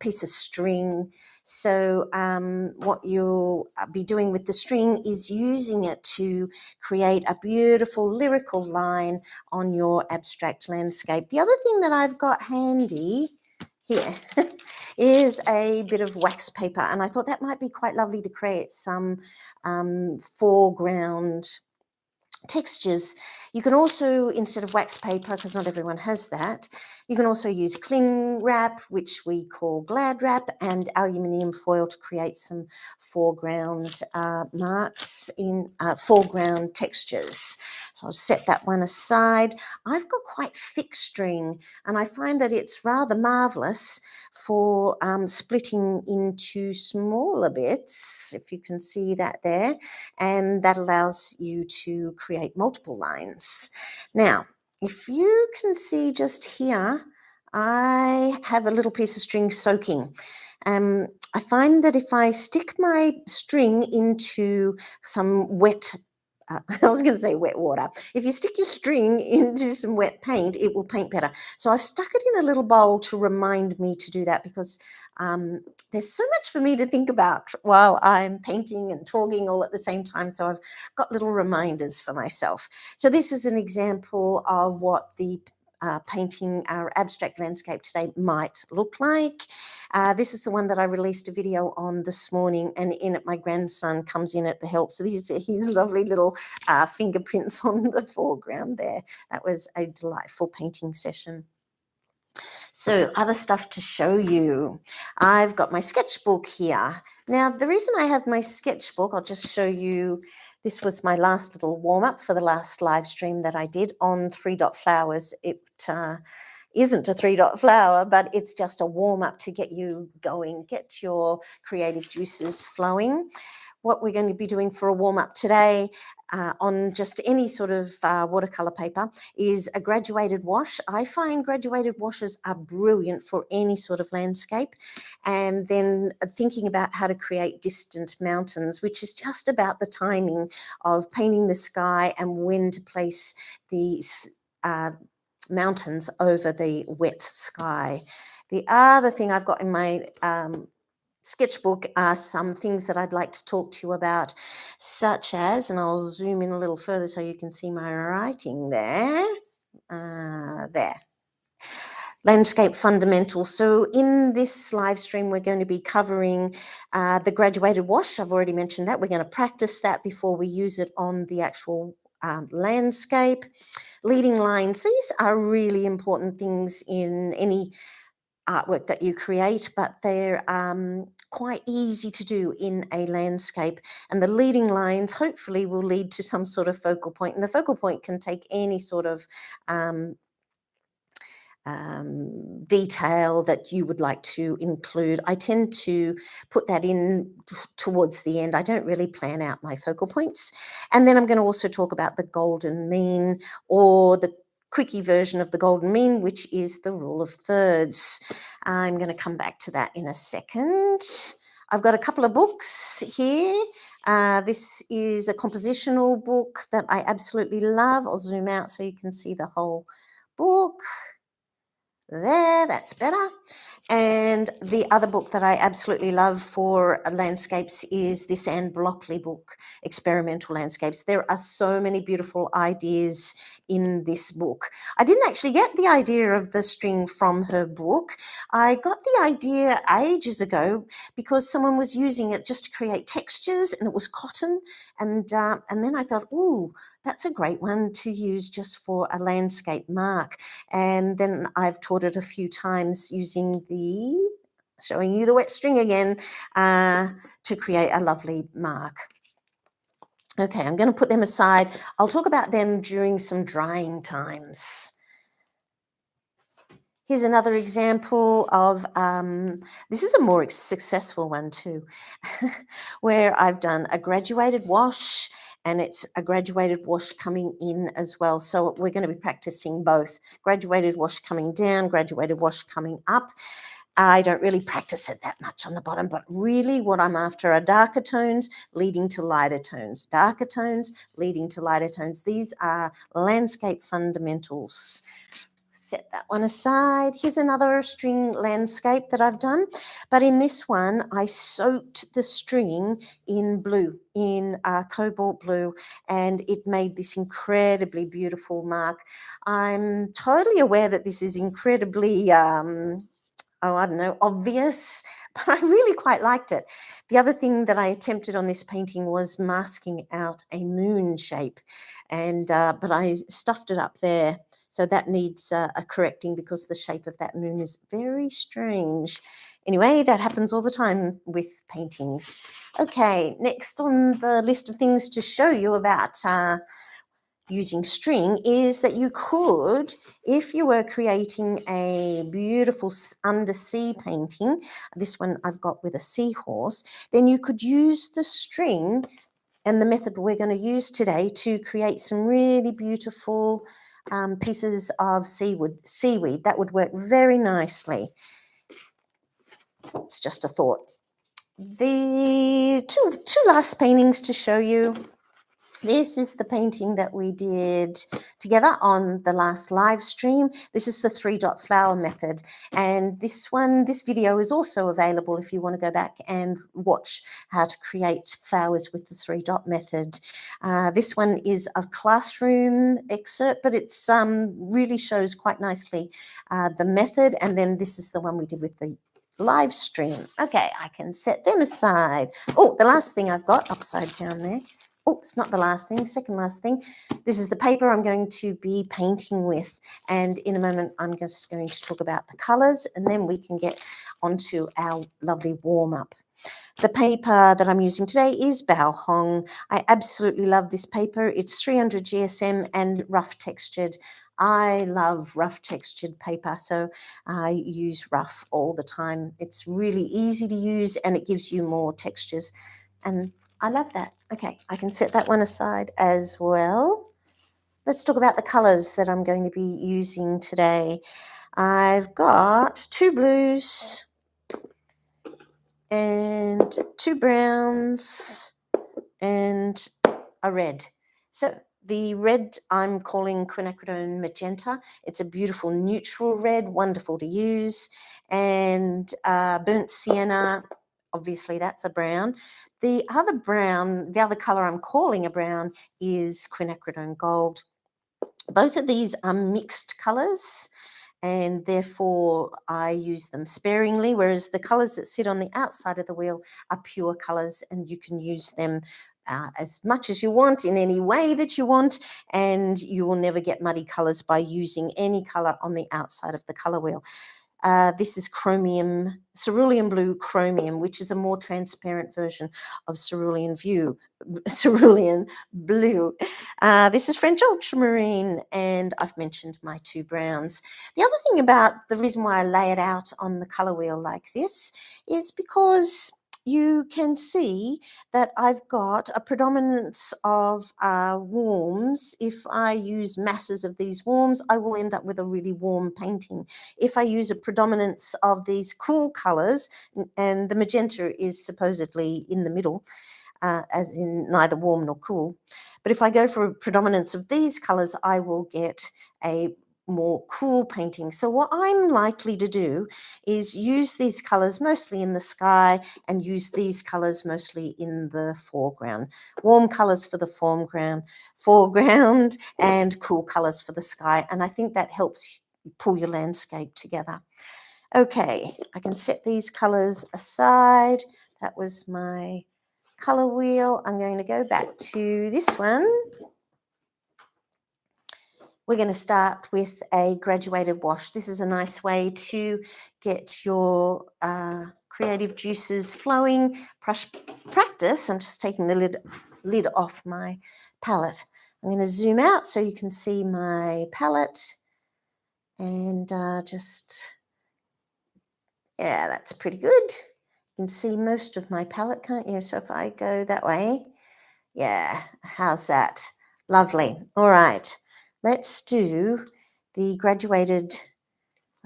piece of string. So what you'll be doing with the string is using it to create a beautiful lyrical line on your abstract landscape. The other thing that I've got handy here is a bit of wax paper, and I thought that might be quite lovely to create some foreground textures. You can also, instead of wax paper, because not everyone has that, you can also use cling wrap, which we call glad wrap, and aluminium foil to create some foreground marks in foreground textures. So I'll set that one aside. I've got quite thick string, and I find that it's rather marvellous for splitting into smaller bits, if you can see that there, and that allows you to create multiple lines. Now, if you can see just here, I have a little piece of string soaking. I find that if I stick my string into some wet I was going to say wet water. If you stick your string into some wet paint, it will paint better. So I've stuck it in a little bowl to remind me to do that, because there's so much for me to think about while I'm painting and talking all at the same time. So I've got little reminders for myself. So this is an example of what the painting our abstract landscape today might look like. This is the one that I released a video on this morning, and in it my grandson comes in at the help. So these are his lovely little fingerprints on the foreground there. That was a delightful painting session. So other stuff to show you. I've got my sketchbook here. Now, the reason I have my sketchbook, I'll just show you. This was my last little warm-up for the last live stream that I did on 3-dot flowers. It isn't a 3-dot flower, but it's just a warm-up to get you going, get your creative juices flowing. What we're going to be doing for a warm-up today on just any sort of watercolour paper is a graduated wash. I find graduated washes are brilliant for any sort of landscape. And then thinking about how to create distant mountains, which is just about the timing of painting the sky and when to place these mountains over the wet sky. The other thing I've got in my sketchbook are some things that I'd like to talk to you about, such as, and I'll zoom in a little further so you can see my writing there, landscape fundamentals. So in this live stream, we're going to be covering the graduated wash. I've already mentioned that. We're going to practice that before we use it on the actual landscape. Leading lines, these are really important things in any artwork that you create, but they're quite easy to do in a landscape. And the leading lines hopefully will lead to some sort of focal point, and the focal point can take any sort of detail that you would like to include. I tend to put that in towards the end. I don't really plan out my focal points. And then I'm going to also talk about the golden mean, or the quickie version of the golden mean, which is the rule of thirds. I'm going to come back to that in a second. I've got a couple of books here. This is a compositional book that I absolutely love. I'll zoom out so you can see the whole book. There, that's better. And the other book that I absolutely love for landscapes is this Anne Blockley book, Experimental Landscapes. There are so many beautiful ideas in this book. I didn't actually get the idea of the string from her book. I got the idea ages ago because someone was using it just to create textures, and it was cotton. And then I thought, ooh, that's a great one to use just for a landscape mark. And then I've taught it a few times using showing you the wet string again, to create a lovely mark. Okay, I'm going to put them aside. I'll talk about them during some drying times. Here's another example of, this is a more successful one too, where I've done a graduated wash, and it's a graduated wash coming in as well. So we're going to be practicing both. Graduated wash coming down, graduated wash coming up. I don't really practice it that much on the bottom, but really what I'm after are darker tones leading to lighter tones, darker tones leading to lighter tones. These are landscape fundamentals. set that one aside. Here's another string landscape that I've done, but in this one I soaked the string in blue, in cobalt blue, and it made this incredibly beautiful mark. I'm totally aware that this is incredibly I don't know, obvious, but I really quite liked it. The other thing that I attempted on this painting was masking out a moon shape, and but I stuffed it up there. So that needs a correcting because the shape of that moon is very strange. Anyway, that happens all the time with paintings. Okay, next on the list of things to show you about using string is that you could, if you were creating a beautiful undersea painting, this one I've got with a seahorse, then you could use the string and the method we're going to use today to create some really beautiful pieces of seaweed. That would work very nicely. It's just a thought. The two last paintings to show you. This is the painting that we did together on the last live stream. This is the 3-dot flower method. And this video is also available if you want to go back and watch how to create flowers with the 3-dot method. This one is a classroom excerpt, but it's really shows quite nicely the method. And then this is the one we did with the live stream. Okay, I can set them aside. Oh, the last thing I've got upside down there. Oh, it's not the last thing, second last thing. This is the paper I'm going to be painting with. And in a moment, I'm just going to talk about the colours, and then we can get onto our lovely warm-up. The paper that I'm using today is Bao Hong. I absolutely love this paper. It's 300 GSM and rough textured. I love rough textured paper, so I use rough all the time. It's really easy to use and it gives you more textures, and I love that. Okay, I can set that one aside as well. Let's talk about the colours that I'm going to be using today. I've got 2 blues and 2 browns and a red. So the red I'm calling quinacridone magenta. It's a beautiful neutral red, wonderful to use. And burnt sienna, obviously that's a brown. The other brown, the other colour I'm calling a brown is quinacridone gold. Both of these are mixed colours, and therefore I use them sparingly, whereas the colours that sit on the outside of the wheel are pure colours, and you can use them as much as you want in any way that you want, and you will never get muddy colours by using any colour on the outside of the colour wheel. This is cerulean blue chromium, which is a more transparent version of cerulean blue. This is French ultramarine, and I've mentioned my 2 browns. The other thing about the reason why I lay it out on the colour wheel like this is because you can see that I've got a predominance of warms. If I use masses of these warms, I will end up with a really warm painting. If I use a predominance of these cool colours, and the magenta is supposedly in the middle, as in neither warm nor cool, but if I go for a predominance of these colours, I will get a more cool painting. So what I'm likely to do is use these colours mostly in the sky and use these colours mostly in the foreground. Warm colours for the foreground and cool colours for the sky. And I think that helps pull your landscape together. Okay, I can set these colours aside. That was my colour wheel. I'm going to go back to this one. We're going to start with a graduated wash. This is a nice way to get your creative juices flowing. Practice. I'm just taking the lid off my palette. I'm going to zoom out so you can see my palette, and yeah, that's pretty good. You can see most of my palette, can't you? So if I go that way, yeah, how's that? Lovely. All right. Let's do the graduated.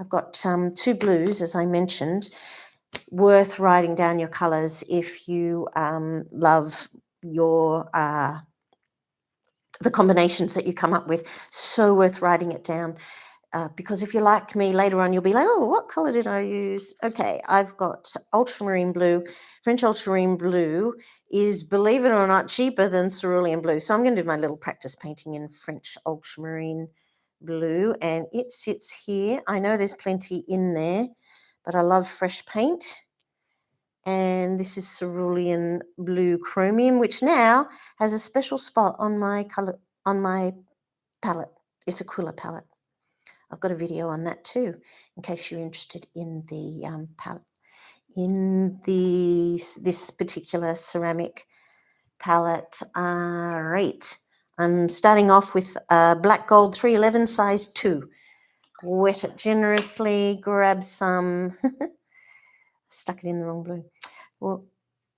I've got 2 blues, as I mentioned. Worth writing down your colours if you love your the combinations that you come up with. So worth writing it down. because if you're like me later on, you'll be like, oh, what colour did I use? Okay, I've got ultramarine blue. French ultramarine blue is, believe it or not, cheaper than cerulean blue. So I'm going to do my little practice painting in French ultramarine blue, and it sits here. I know there's plenty in there, but I love fresh paint. And this is cerulean blue chromium, which now has a special spot on my color, on my palette. It's a Aquila palette. I've got a video on that too, in case you're interested in the palette, in this particular ceramic palette. Right, I'm starting off with black gold 311 size 2. Wet it generously, grab some, stuck it in the wrong blue. Well,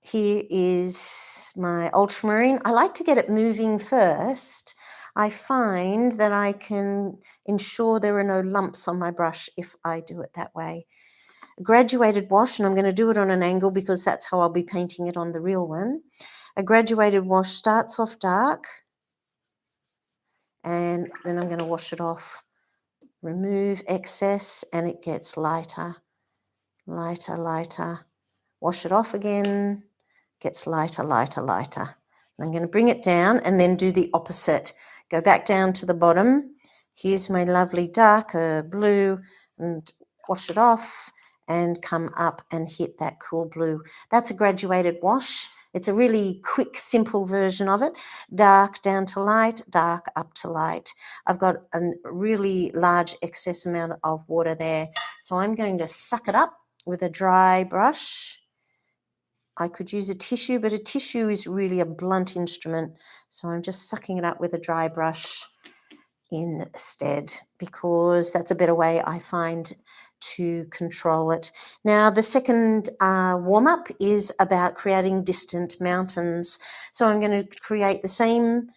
here is my ultramarine. I like to get it moving first. I find that I can ensure there are no lumps on my brush if I do it that way. A graduated wash, and I'm going to do it on an angle because that's how I'll be painting it on the real one. A graduated wash starts off dark, and then I'm going to wash it off, remove excess, and it gets lighter, lighter, lighter. Wash it off again, gets lighter, lighter, lighter. I'm going to bring it down and then do the opposite. Go back down to the bottom. Here's my lovely darker blue, and wash it off and come up and hit that cool blue. That's a graduated wash. It's a really quick, simple version of it. Dark down to light, dark up to light. I've got a really large excess amount of water there. So I'm going to suck it up with a dry brush. I could use a tissue, but a tissue is really a blunt instrument. So I'm just sucking it up with a dry brush instead, because that's a better way, I find, to control it. Now, the second warm-up is about creating distant mountains. So I'm going to create the same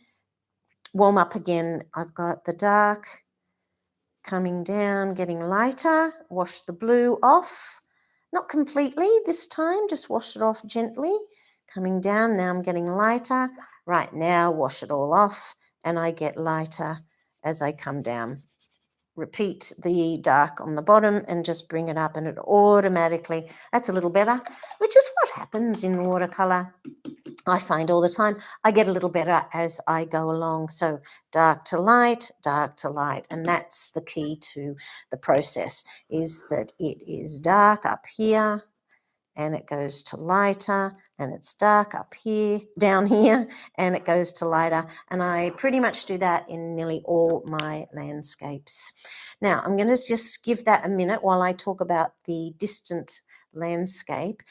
warm-up again. I've got the dark coming down, getting lighter, wash the blue off. Not completely this time, just wash it off gently. Coming down, now I'm getting lighter. Right now, wash it all off, and I get lighter as I come down. Repeat the dark on the bottom and just bring it up, and it automatically, that's a little better, which is what happens in watercolour. I find all the time, I get a little better as I go along. So dark to light, and that's the key to the process, is that it is dark up here and it goes to lighter, and it's dark up here, down here, and it goes to lighter. And I pretty much do that in nearly all my landscapes. Now, I'm going to just give that a minute while I talk about the distant landscape.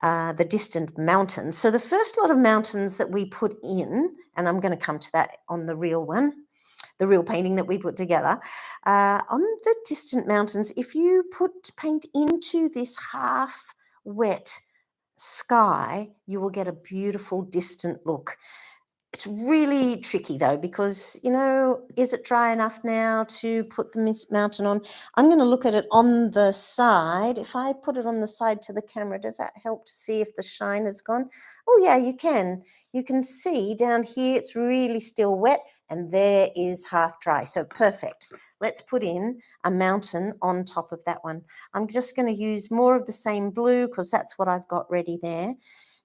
The distant mountains. So the first lot of mountains that we put in, and I'm going to come to that on the real one, the real painting that we put together, on the distant mountains, if you put paint into this half wet sky, you will get a beautiful distant look. It's really tricky though, because, you know, is it dry enough now to put the mountain on? I'm going to look at it on the side. If I put it on the side to the camera, does that help to see if the shine has gone? Oh yeah, you can. You can see down here it's really still wet, and there is half dry. So perfect. Let's put in a mountain on top of that one. I'm just going to use more of the same blue because that's what I've got ready there.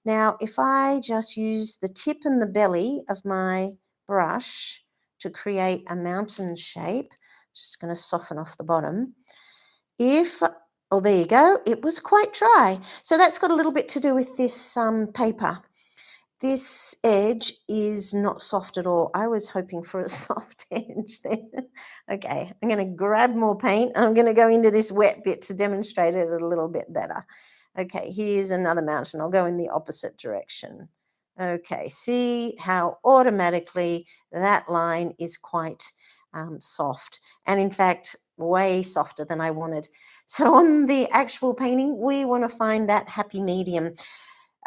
Now, if I just use the tip and the belly of my brush to create a mountain shape, just going to soften off the bottom. Oh, there you go, it was quite dry. So that's got a little bit to do with this paper. This edge is not soft at all. I was hoping for a soft edge there. Okay, I'm going to grab more paint, and I'm going to go into this wet bit to demonstrate it a little bit better. Okay, here's another mountain. I'll go in the opposite direction. Okay, see how automatically that line is quite soft, and in fact, way softer than I wanted. So on the actual painting, we want to find that happy medium.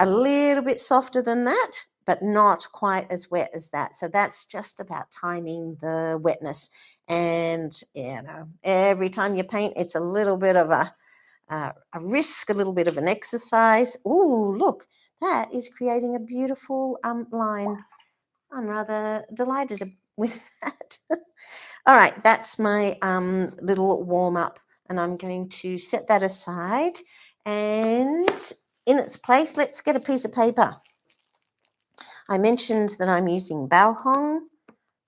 A little bit softer than that, but not quite as wet as that. So that's just about timing the wetness. And, you know, every time you paint, it's a little bit of a risk, a little bit of an exercise. Ooh, look, that is creating a beautiful line. I'm rather delighted with that. All right, that's my little warm up, and I'm going to set that aside. And in its place, let's get a piece of paper. I mentioned that I'm using Bao.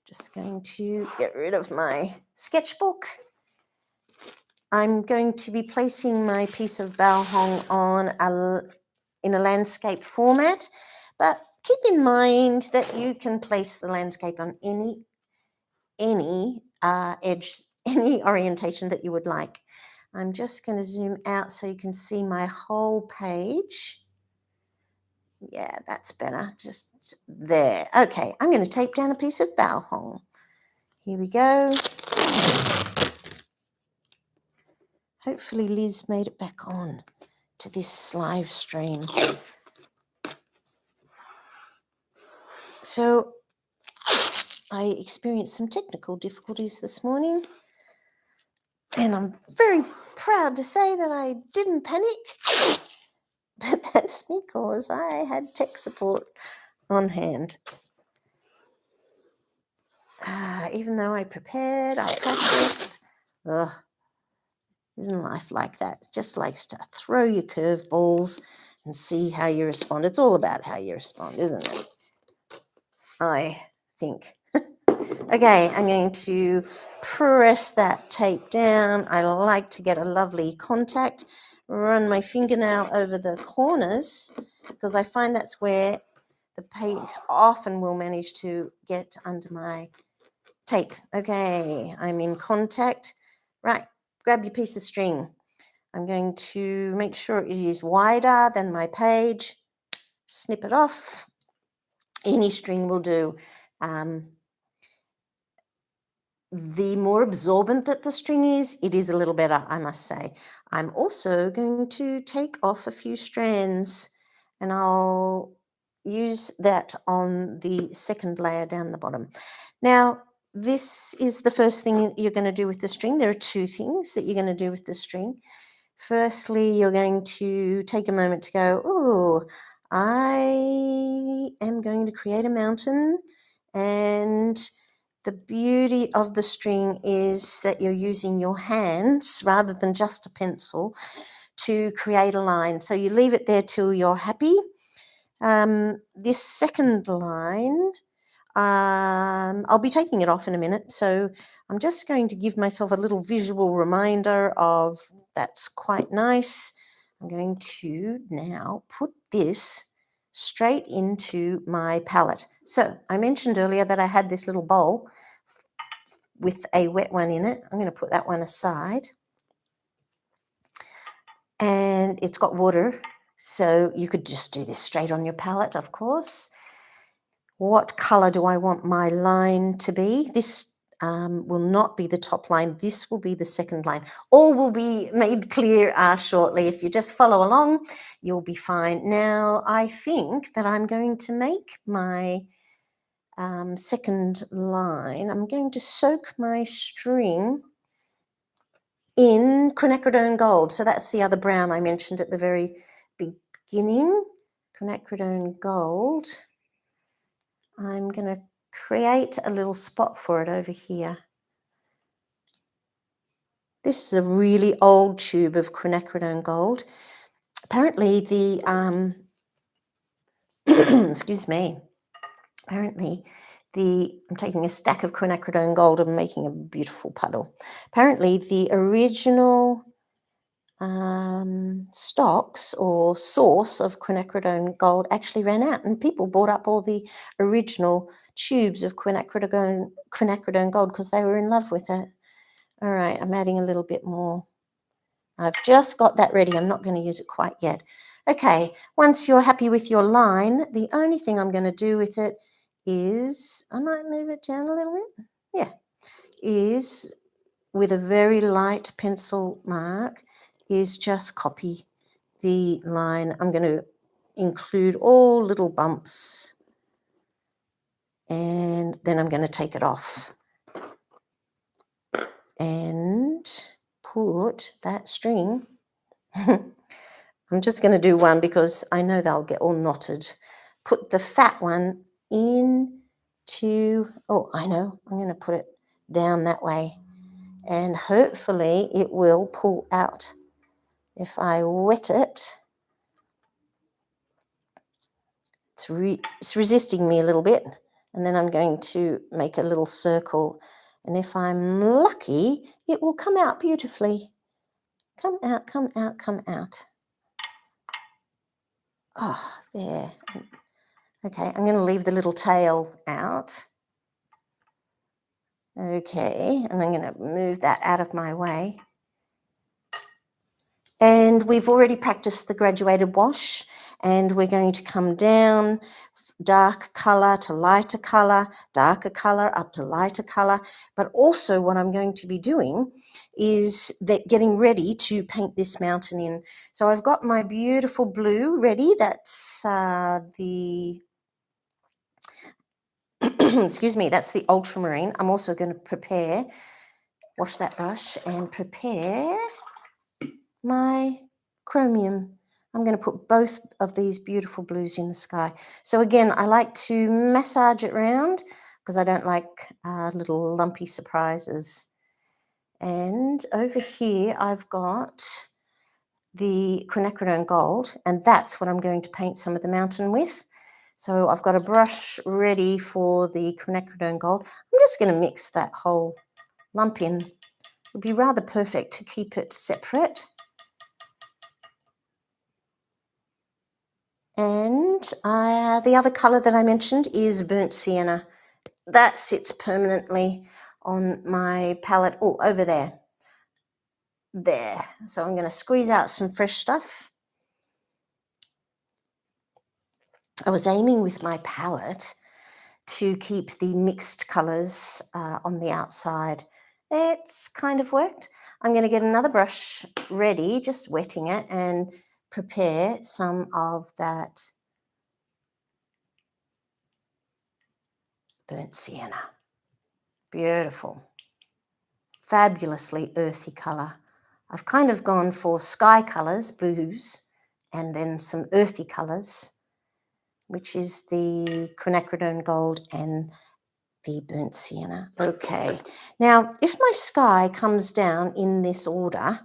Just going to get rid of my sketchbook. I'm going to be placing my piece of Bao on in a landscape format, but keep in mind that you can place the landscape on any edge, any orientation that you would like. I'm just going to zoom out so you can see my whole page. Yeah, that's better. Just there. Okay, I'm going to tape down a piece of Bao. Here we go. Hopefully Liz made it back on to this live stream. So I experienced some technical difficulties this morning, and I'm very proud to say that I didn't panic. But that's because I had tech support on hand. Even though I prepared, I practiced. Ugh, isn't life like that? It just likes to throw you curveballs and see how you respond. It's all about how you respond, isn't it? I think. Okay, I'm going to press that tape down. I like to get a lovely contact, run my fingernail over the corners, because I find that's where the paint often will manage to get under my tape. Okay, I'm in contact. Right, grab your piece of string. I'm going to make sure it is wider than my page. Snip it off. Any string will do. The more absorbent that the string is, it is a little better, I must say. I'm also going to take off a few strands, and I'll use that on the second layer down the bottom. Now, this is the first thing you're going to do with the string. There are two things that you're going to do with the string. Firstly, you're going to take a moment to go, oh, I am going to create a mountain, and the beauty of the string is that you're using your hands rather than just a pencil to create a line. So you leave it there till you're happy. This second line, I'll be taking it off in a minute. So I'm just going to give myself a little visual reminder of that's quite nice. I'm going to now put this straight into my palette. So I mentioned earlier that I had this little bowl with a wet one in it. I'm going to put that one aside. And it's got water, so you could just do this straight on your palette, of course. What colour do I want my line to be? This will not be the top line. This will be the second line. All will be made clear shortly. If you just follow along, you'll be fine. Now, I think that I'm going to make my second line. I'm going to soak my string in quinacridone gold. So that's the other brown I mentioned at the very beginning. Quinacridone gold. I'm going to create a little spot for it over here. This is a really old tube of quinacridone gold. Apparently the, excuse me, apparently I'm taking a stack of quinacridone gold and making a beautiful puddle. Apparently the original stocks or source of quinacridone gold actually ran out, and people bought up all the original tubes of quinacridone gold because they were in love with it. All right, I'm adding a little bit more. I've just got that ready. I'm not going to use it quite yet. Okay, once you're happy with your line, the only thing I'm going to do with it is, I might move it down a little bit. Yeah, is with a very light pencil mark, is just copy the line. I'm going to include all little bumps, and then I'm going to take it off and put that string. I'm just going to do one because I know they'll get all knotted. Put the fat one into, oh, I know, I'm going to put it down that way. And hopefully it will pull out. If I wet it, it's resisting me a little bit. And then I'm going to make a little circle. And if I'm lucky, it will come out beautifully. Come out, come out, come out. Oh, there. Okay, I'm going to leave the little tail out. Okay, and I'm going to move that out of my way. And we've already practiced the graduated wash, and we're going to come down dark colour to lighter colour, darker colour up to lighter colour. But also what I'm going to be doing is getting ready to paint this mountain in. So I've got my beautiful blue ready. That's the excuse me, that's the ultramarine. I'm also going to wash that brush and prepare my chromium. I'm going to put both of these beautiful blues in the sky. So again, I like to massage it around because I don't like little lumpy surprises. And over here, I've got the quinacridone gold, and that's what I'm going to paint some of the mountain with. So I've got a brush ready for the quinacridone gold. I'm just going to mix that whole lump in. It would be rather perfect to keep it separate. And the other colour that I mentioned is burnt sienna. That sits permanently on my palette. Oh, over there. There. So I'm going to squeeze out some fresh stuff. I was aiming with my palette to keep the mixed colours on the outside. It's kind of worked. I'm going to get another brush ready, just wetting it, and prepare some of that burnt sienna. Beautiful. Fabulously earthy colour. I've kind of gone for sky colours, blues, and then some earthy colours, which is the quinacridone gold and the burnt sienna. Okay, now if my sky comes down in this order,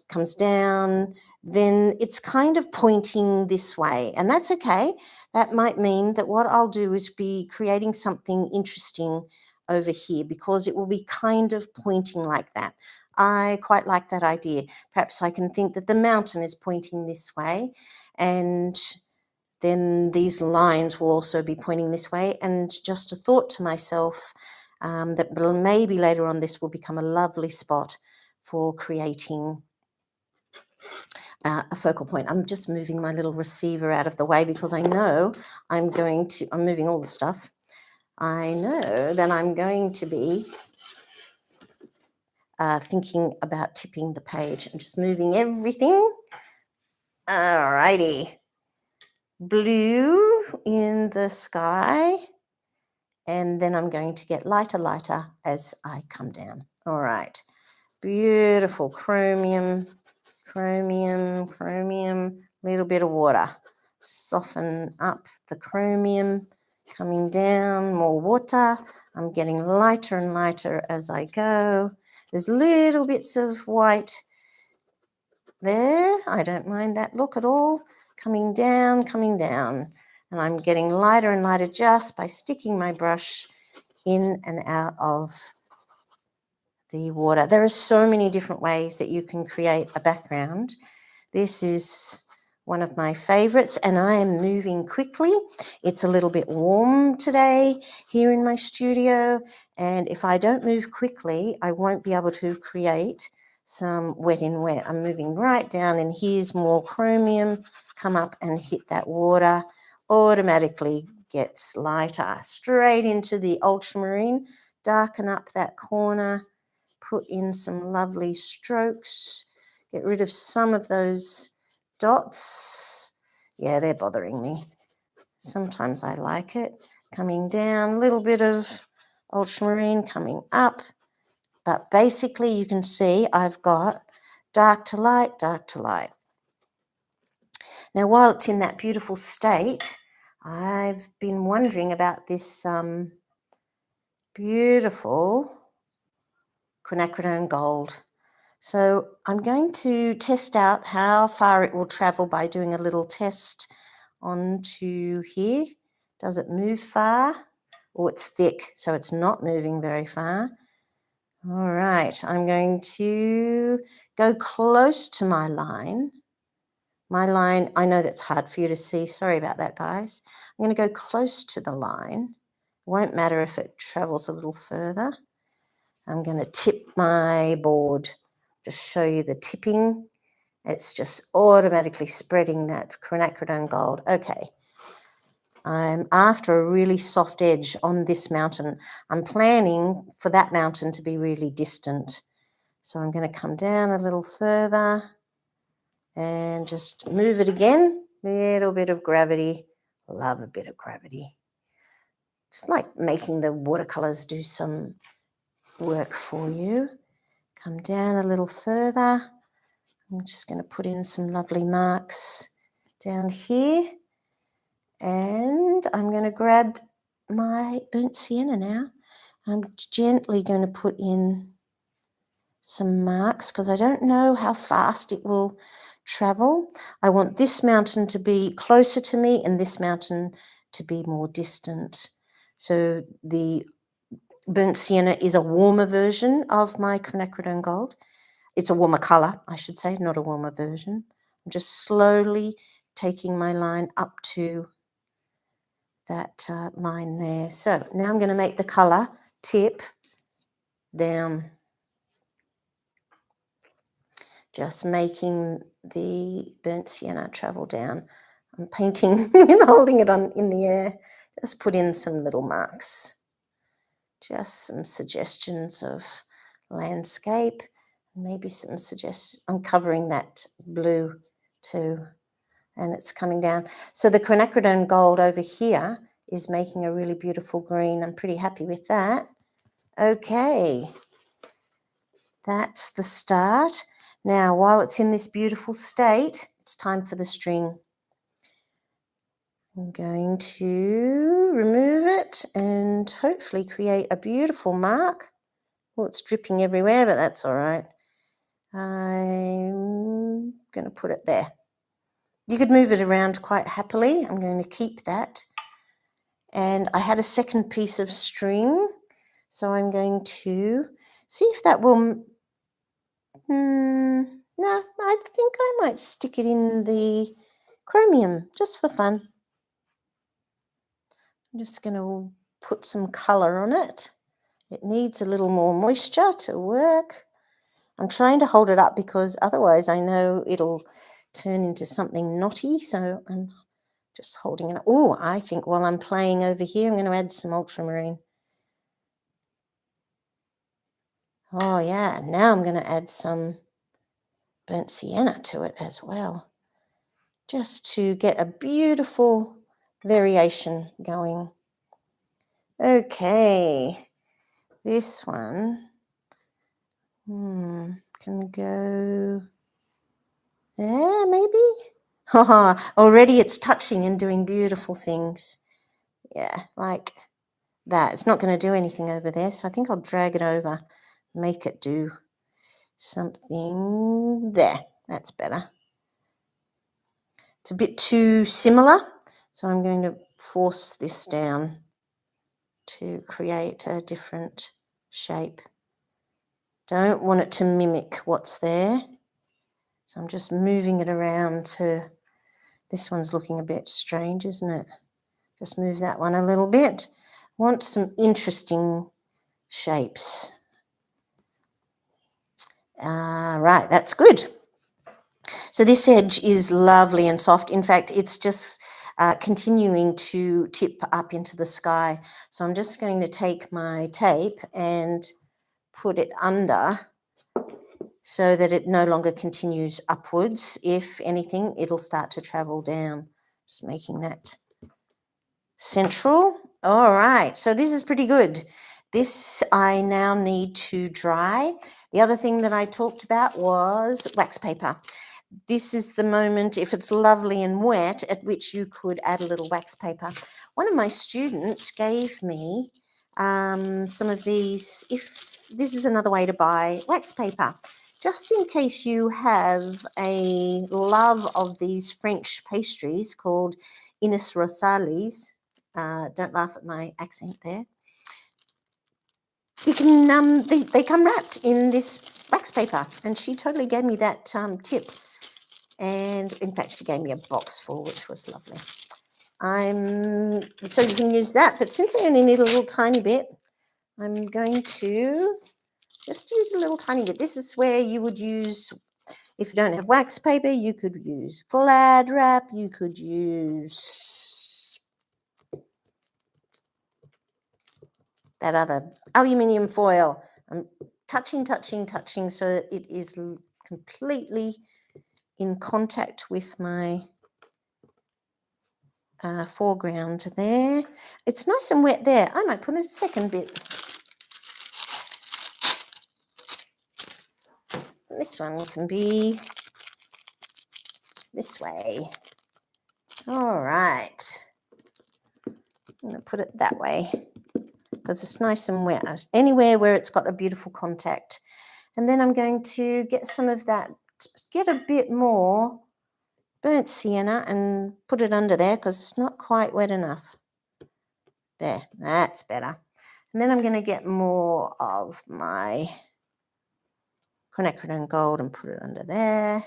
comes down, then it's kind of pointing this way, and that's okay. That might mean that what I'll do is be creating something interesting over here because it will be kind of pointing like that. I quite like that idea. Perhaps I can think that the mountain is pointing this way, and then these lines will also be pointing this way. And just a thought to myself that maybe later on this will become a lovely spot for creating a focal point. I'm just moving my little receiver out of the way because I know I'm moving all the stuff. I know that I'm going to be thinking about tipping the page. I'm just moving everything. Alrighty. Blue in the sky. And then I'm going to get lighter as I come down. All right. Beautiful chromium, little bit of water. Soften up the chromium, coming down, more water. I'm getting lighter and lighter as I go. There's little bits of white there. I don't mind that look at all. Coming down. And I'm getting lighter and lighter just by sticking my brush in and out of the water. There are so many different ways that you can create a background. This is one of my favorites, and I am moving quickly. It's a little bit warm today here in my studio, and if I don't move quickly, I won't be able to create some wet in wet. I'm moving right down, and here's more chromium. Come up and hit that water, automatically gets lighter. Straight into the ultramarine, darken up that corner, put in some lovely strokes, get rid of some of those dots. Yeah, they're bothering me. Sometimes I like it. Coming down, a little bit of ultramarine coming up. But basically you can see I've got dark to light, dark to light. Now, while it's in that beautiful state, I've been wondering about this beautiful quinacridone gold. So I'm going to test out how far it will travel by doing a little test onto here. Does it move far? Oh, it's thick, so it's not moving very far. All right, I'm going to go close to my line. My line, I know that's hard for you to see. Sorry about that, guys. I'm going to go close to the line. Won't matter if it travels a little further. I'm going to tip my board. Just show you the tipping. It's just automatically spreading that quinacridone gold. Okay. I'm after a really soft edge on this mountain. I'm planning for that mountain to be really distant. So I'm going to come down a little further and just move it again. Little bit of gravity. Love a bit of gravity. Just like making the watercolors do some work for you. Come down a little further. I'm just going to put in some lovely marks down here. And I'm going to grab my burnt sienna now. I'm gently going to put in some marks because I don't know how fast it will travel. I want this mountain to be closer to me and this mountain to be more distant. So the burnt sienna is a warmer version of my quinacridone gold. It's a warmer colour, I should say, not a warmer version. I'm just slowly taking my line up to that line there. So now I'm going to make the colour tip down. Just making the burnt sienna travel down. I'm painting and holding it on in the air. Just put in some little marks. Just some suggestions of landscape. Maybe some suggestions. I'm covering that blue too. And it's coming down. So the quinacridone gold over here is making a really beautiful green. I'm pretty happy with that. Okay, that's the start. Now, while it's in this beautiful state, it's time for the string. I'm going to remove it and hopefully create a beautiful mark. Oh, it's dripping everywhere, but that's all right. I'm going to put it there. You could move it around quite happily. I'm going to keep that. And I had a second piece of string, so I'm going to see if that will... no, I think I might stick it in the chromium just for fun. I'm just going to put some colour on it. It needs a little more moisture to work. I'm trying to hold it up because otherwise I know it'll turn into something knotty, so I'm just holding it up. Oh, I think while I'm playing over here, I'm going to add some ultramarine. Oh, yeah, now I'm going to add some burnt sienna to it as well, just to get a beautiful variation going. Okay, this one can go there, maybe? Already it's touching and doing beautiful things. Yeah, like that. It's not going to do anything over there, so I think I'll drag it over, make it do something there. That's better. It's a bit too similar, so I'm going to force this down to create a different shape. Don't want it to mimic what's there, so I'm just moving it around to... This one's looking a bit strange, isn't it? Just move that one a little bit. Want some interesting shapes. Right, that's good. So this edge is lovely and soft. In fact, it's just continuing to tip up into the sky. So I'm just going to take my tape and put it under so that it no longer continues upwards. If anything, it'll start to travel down. Just making that central. All right, so this is pretty good. This I now need to dry. The other thing that I talked about was wax paper. This is the moment, if it's lovely and wet, at which you could add a little wax paper. One of my students gave me some of these, if this is another way to buy wax paper, just in case you have a love of these French pastries called Ines Rosales. Don't laugh at my accent there. You can they come wrapped in this wax paper, and she totally gave me that tip. And in fact, she gave me a box full, which was lovely. So you can use that, but since I only need a little tiny bit, I'm going to just use a little tiny bit. This is where you would use, if you don't have wax paper, you could use Glad wrap, you could use that other aluminium foil. I'm touching so that it is completely in contact with my foreground there. It's nice and wet there. I might put a second bit. This one can be this way. All right. I'm going to put it that way because it's nice and wet. Anywhere where it's got a beautiful contact. And then I'm going to get some of that, get a bit more burnt sienna and put it under there because it's not quite wet enough. There, that's better. And then I'm going to get more of my quinacridone gold and put it under there.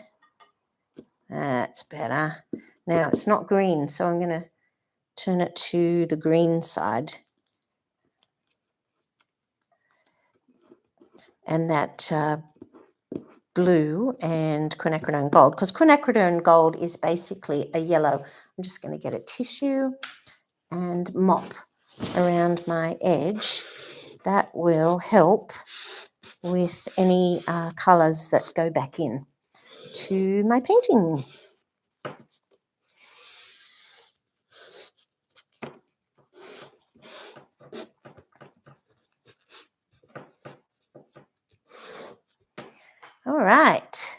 That's better. Now it's not green, so I'm going to turn it to the green side. And that blue and quinacridone gold, because quinacridone gold is basically a yellow. I'm just going to get a tissue and mop around my edge. That will help with any colours that go back in to my painting. All right.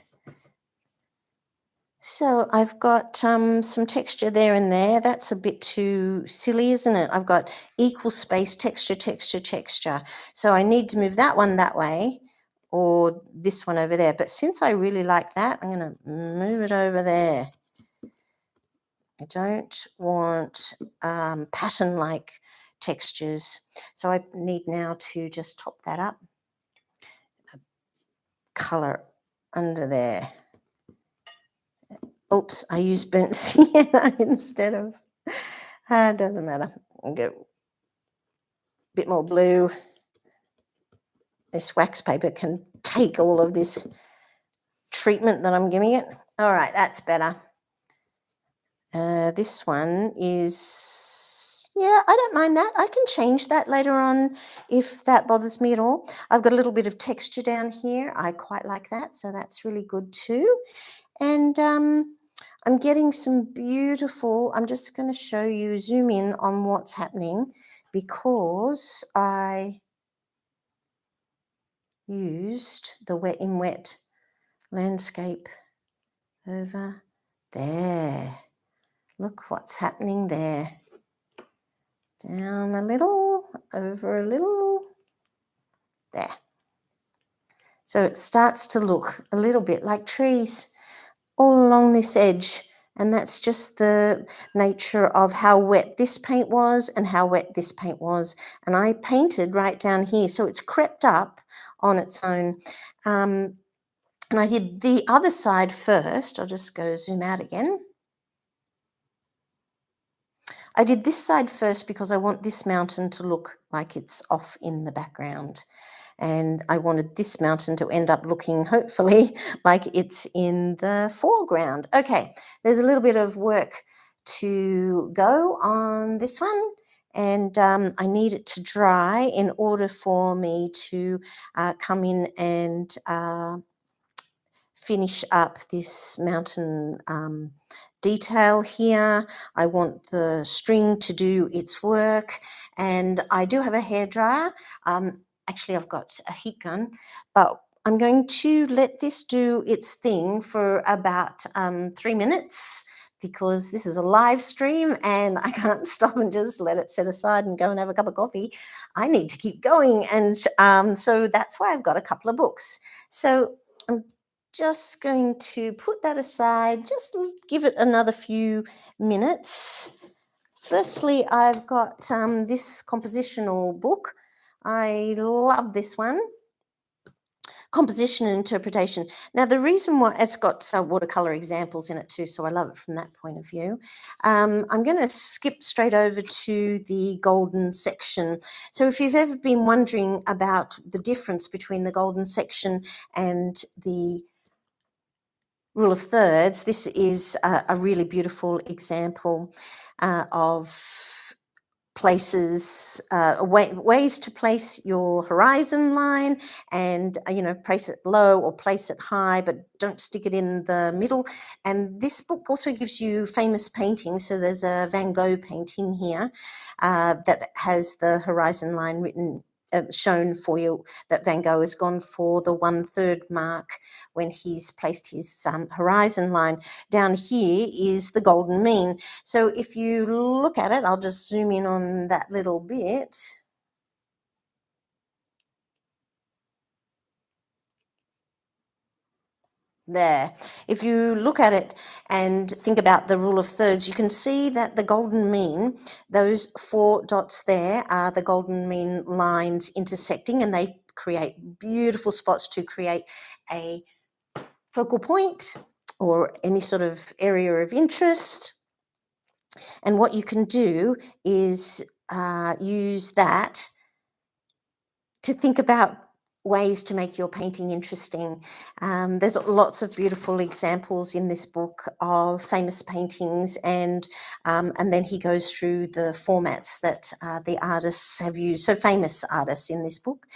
So I've got some texture there and there. That's a bit too silly, isn't it? I've got equal space, texture. So I need to move that one that way or this one over there. But since I really like that, I'm going to move it over there. I don't want pattern-like textures. So I need now to just top that up. Colour under there. Oops, I used burnt sienna instead of, it doesn't matter. I'll get a bit more blue. This wax paper can take all of this treatment that I'm giving it. All right, that's better. This one is, yeah, I don't mind that. I can change that later on if that bothers me at all. I've got a little bit of texture down here. I quite like that, so that's really good too. And I'm getting some beautiful, I'm just going to show you, zoom in on what's happening because I used the wet in wet landscape over there. Look what's happening there. Down a little, over a little, there. So it starts to look a little bit like trees all along this edge. And that's just the nature of how wet this paint was and how wet this paint was. And I painted right down here. So it's crept up on its own. And I did the other side first. I'll just go zoom out again. I did this side first because I want this mountain to look like it's off in the background. And I wanted this mountain to end up looking, hopefully, like it's in the foreground. Okay, there's a little bit of work to go on this one. And I need it to dry in order for me to come in and finish up this mountain detail here. I want the string to do its work, and I do have a hairdryer. Actually, I've got a heat gun, but I'm going to let this do its thing for about 3 minutes, because this is a live stream and I can't stop and just let it set aside and go and have a cup of coffee. I need to keep going. And so that's why I've got a couple of books. So I'm just going to put that aside, just give it another few minutes. Firstly, I've got this compositional book. I love this one. Composition and interpretation. Now, the reason why it's got watercolor examples in it too, so I love it from that point of view. I'm going to skip straight over to the golden section. So if you've ever been wondering about the difference between the golden section and the rule of thirds, this is a really beautiful example of places, ways to place your horizon line, and place it low or place it high, but don't stick it in the middle. And this book also gives you famous paintings. So there's a Van Gogh painting here that has the horizon line written, shown for you, that Van Gogh has gone for the 1/3 mark when he's placed his horizon line. Down here is the golden mean. So if you look at it, I'll just zoom in on that little bit. There. If you look at it and think about the rule of thirds, you can see that the golden mean, those 4 dots there are the golden mean lines intersecting, and they create beautiful spots to create a focal point or any sort of area of interest. And what you can do is use that to think about ways to make your painting interesting. There's lots of beautiful examples in this book of famous paintings, and then he goes through the formats that the artists have used, so famous artists in this book.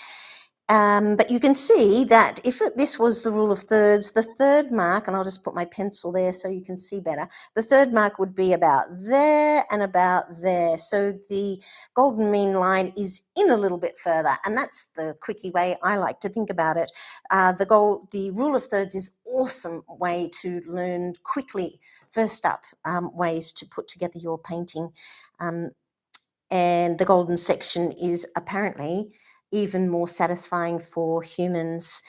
But you can see that if this was the rule of thirds, the 3rd mark, and I'll just put my pencil there so you can see better, the 3rd mark would be about there and about there. So the golden mean line is in a little bit further, and that's the quickie way I like to think about it. The rule of thirds is awesome way to learn quickly, first up, ways to put together your painting. And the golden section is apparently even more satisfying for humans.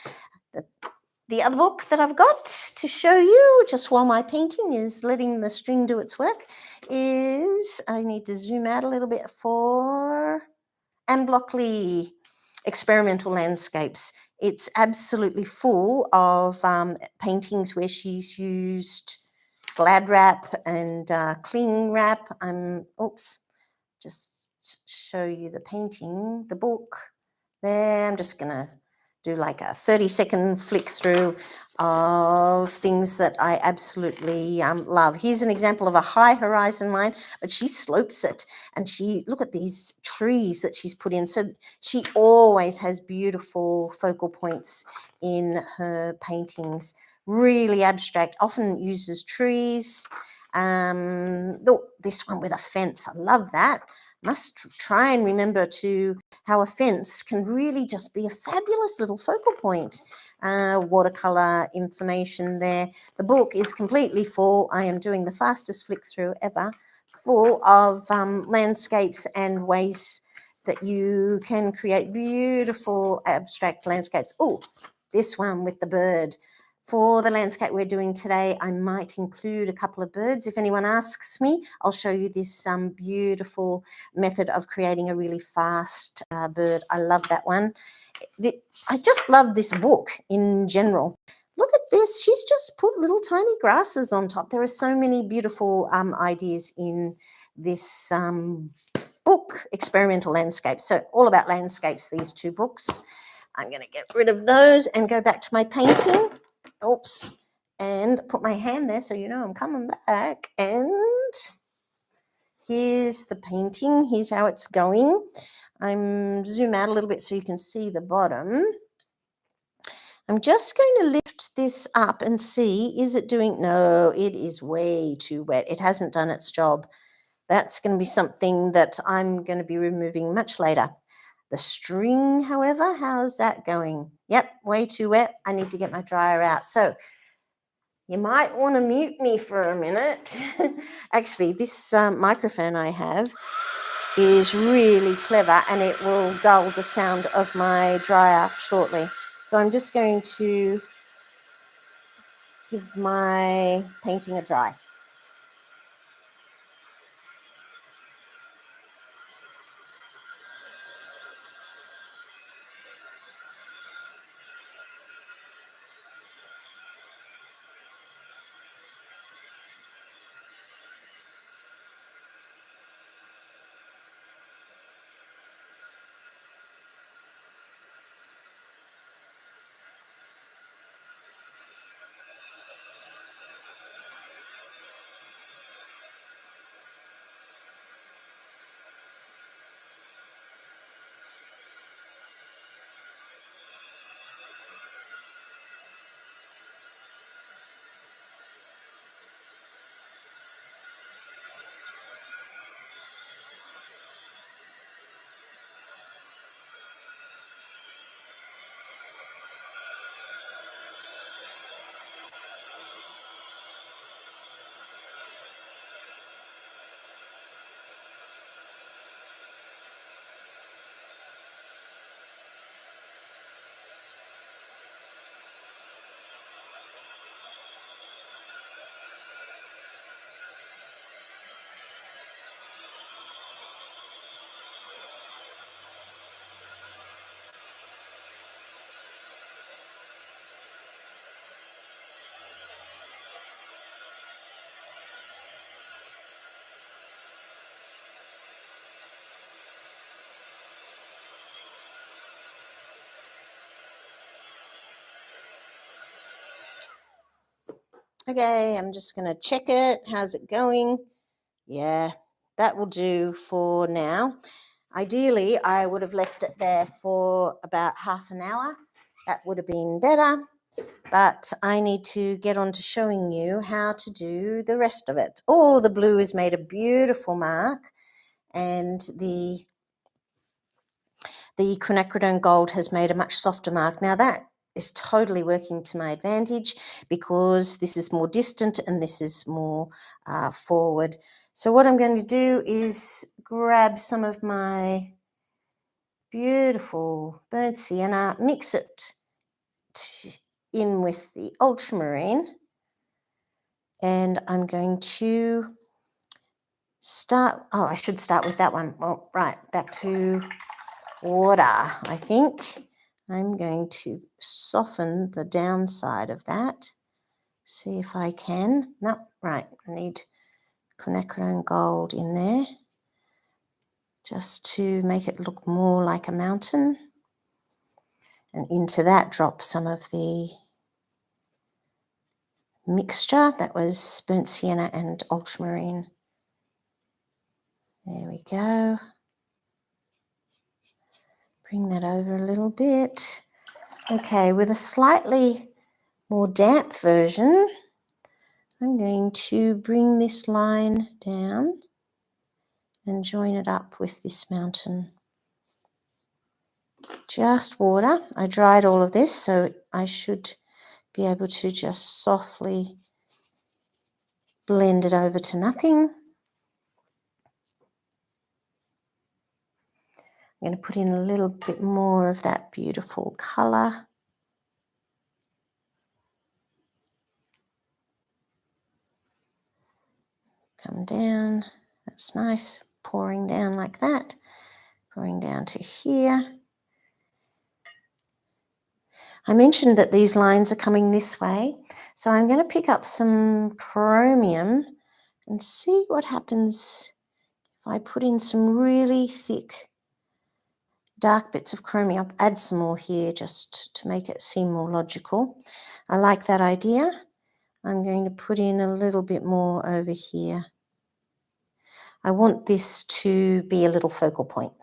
The other book that I've got to show you, just while my painting is letting the string do its work, is, I need to zoom out a little bit, for Anne Blockley, Experimental Landscapes. It's absolutely full of paintings where she's used glad wrap and cling wrap. Just show you the painting, the book there. I'm just going to do like a 30-second flick through of things that I absolutely love. Here's an example of a high horizon line, but she slopes it, and look at these trees that she's put in. So she always has beautiful focal points in her paintings. Really abstract, often uses trees. This one with a fence, I love that. Must try and remember how a fence can really just be a fabulous little focal point. Watercolor information there. The book is completely full. I am doing the fastest flick through ever, full of landscapes and ways that you can create beautiful abstract landscapes. Oh, this one with the bird. For the landscape we're doing today, I might include a couple of birds. If anyone asks me, I'll show you this beautiful method of creating a really fast bird. I love that one. I just love this book in general. Look at this. She's just put little tiny grasses on top. There are so many beautiful ideas in this book, Experimental Landscapes. So all about landscapes, these 2 books. I'm going to get rid of those and go back to my painting. Oops, and put my hand there so you know I'm coming back. And here's the painting. Here's how it's going. I'm zoom out a little bit so you can see the bottom. I'm just going to lift this up and see, is it doing, no, it is way too wet. It hasn't done its job. That's going to be something that I'm going to be removing much later. The string, however, how's that going? Yep, way too wet. I need to get my dryer out. So You might want to mute me for a minute. Actually, this microphone I have is really clever and it will dull the sound of my dryer shortly. So I'm just going to give my painting a dry. Okay, I'm just going to check it. How's it going? Yeah, that will do for now. Ideally, I would have left it there for about half an hour. That would have been better, but I need to get on to showing you how to do the rest of it. Oh, the blue has made a beautiful mark, and the quinacridone gold has made a much softer mark. Now that is totally working to my advantage because this is more distant and this is more forward. So what I'm going to do is grab some of my beautiful burnt sienna, mix it in with the ultramarine, and I'm going to start, I should start with that one. Well, right, back to water, I think. I'm going to soften the downside of that. See if I can. No, right, I need quinacridone gold in there just to make it look more like a mountain. And into that drop some of the mixture. That was burnt sienna and ultramarine. There we go. Bring that over a little bit. Okay, with a slightly more damp version, I'm going to bring this line down and join it up with this mountain. Just water. I dried all of this, so I should be able to just softly blend it over to nothing. I'm going to put in a little bit more of that beautiful colour. Come down. That's nice. Pouring down like that. Pouring down to here. I mentioned that these lines are coming this way, so I'm going to pick up some chromium and see what happens if I put in some really thick dark bits of chromium. I'll add some more here just to make it seem more logical. I like that idea. I'm going to put in a little bit more over here. I want this to be a little focal point.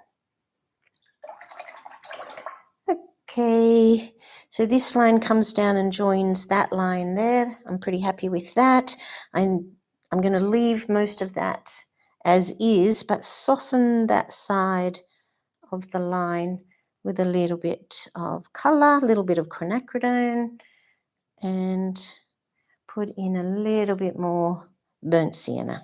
Okay, so this line comes down and joins that line there. I'm pretty happy with that. I'm going to leave most of that as is, but soften that side of the line with a little bit of colour, a little bit of quinacridone, and put in a little bit more burnt sienna.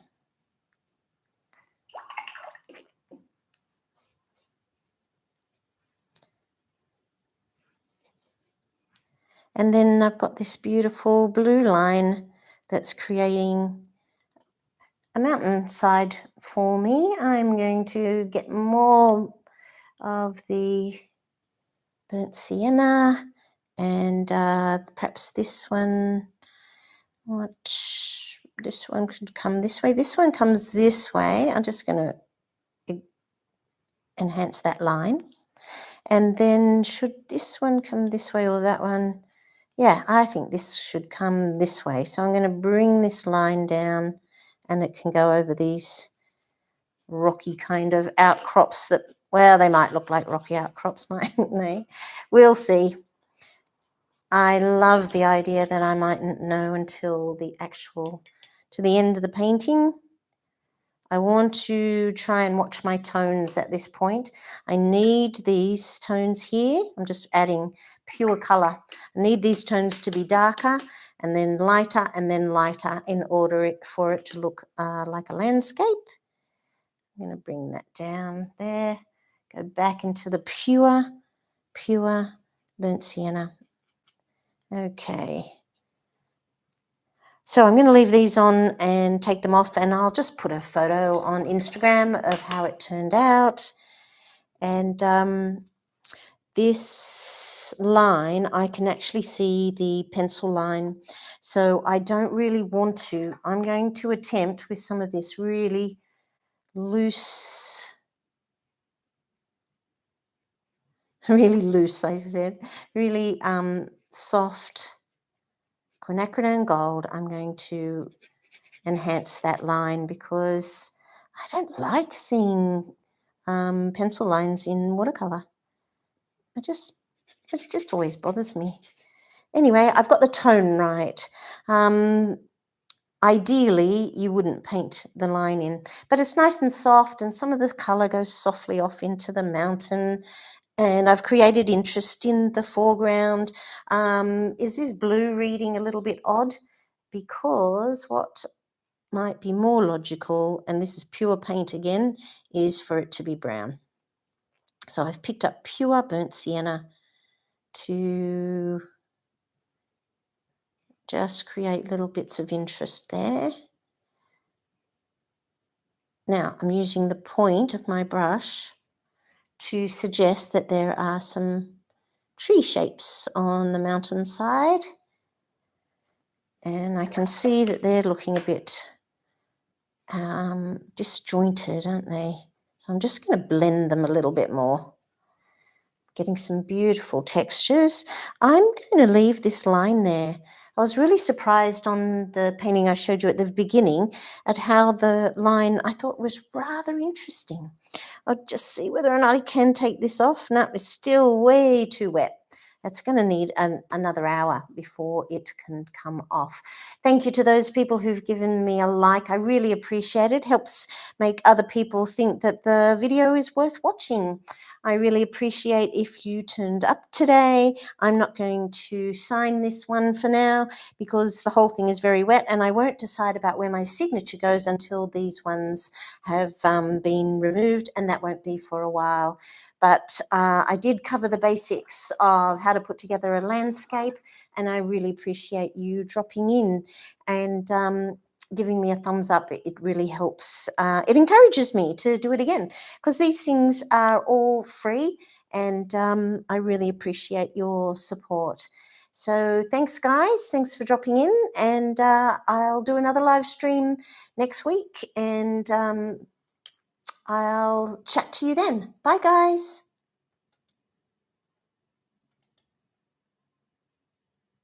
And then I've got this beautiful blue line that's creating a mountainside for me. I'm going to get more of the burnt sienna and perhaps this one. This one could come this way. This one comes this way. I'm just going to enhance that line. And then should this one come this way or that one? Yeah, I think this should come this way. So I'm going to bring this line down and it can go over these rocky kind of outcrops that, well, they might look like rocky outcrops, mightn't they? We'll see. I love the idea that I mightn't know until to the end of the painting. I want to try and watch my tones at this point. I need these tones here. I'm just adding pure colour. I need these tones to be darker and then lighter in order for it to look like a landscape. I'm going to bring that down there. Go back into the pure burnt sienna. Okay. So I'm going to leave these on and take them off, and I'll just put a photo on Instagram of how it turned out. And this line, I can actually see the pencil line. So I don't really want to. I'm going to attempt with some of this really loose, I said, really soft quinacridone gold. I'm going to enhance that line because I don't like seeing pencil lines in watercolour. It just always bothers me. Anyway, I've got the tone right. Ideally, you wouldn't paint the line in, but it's nice and soft and some of the colour goes softly off into the mountain. And I've created interest in the foreground. Is this blue reading a little bit odd? Because what might be more logical, and this is pure paint again, is for it to be brown. So I've picked up pure burnt sienna to just create little bits of interest there. Now I'm using the point of my brush to suggest that there are some tree shapes on the mountainside. And I can see that they're looking a bit disjointed, aren't they? So I'm just going to blend them a little bit more. Getting some beautiful textures. I'm going to leave this line there. I was really surprised on the painting I showed you at the beginning at how the line I thought was rather interesting. I'll just see whether or not I can take this off. No, it's still way too wet. It's going to need another hour before it can come off. Thank you to those people who've given me a like. I really appreciate it. Helps make other people think that the video is worth watching. I really appreciate if you turned up today. I'm not going to sign this one for now because the whole thing is very wet and I won't decide about where my signature goes until these ones have been removed, and that won't be for a while. But I did cover the basics of how to put together a landscape, and I really appreciate you dropping in and giving me a thumbs up. It really helps. It encourages me to do it again because these things are all free, and I really appreciate your support. So thanks, guys. Thanks for dropping in, and I'll do another live stream next week, and I'll chat to you then. Bye, guys.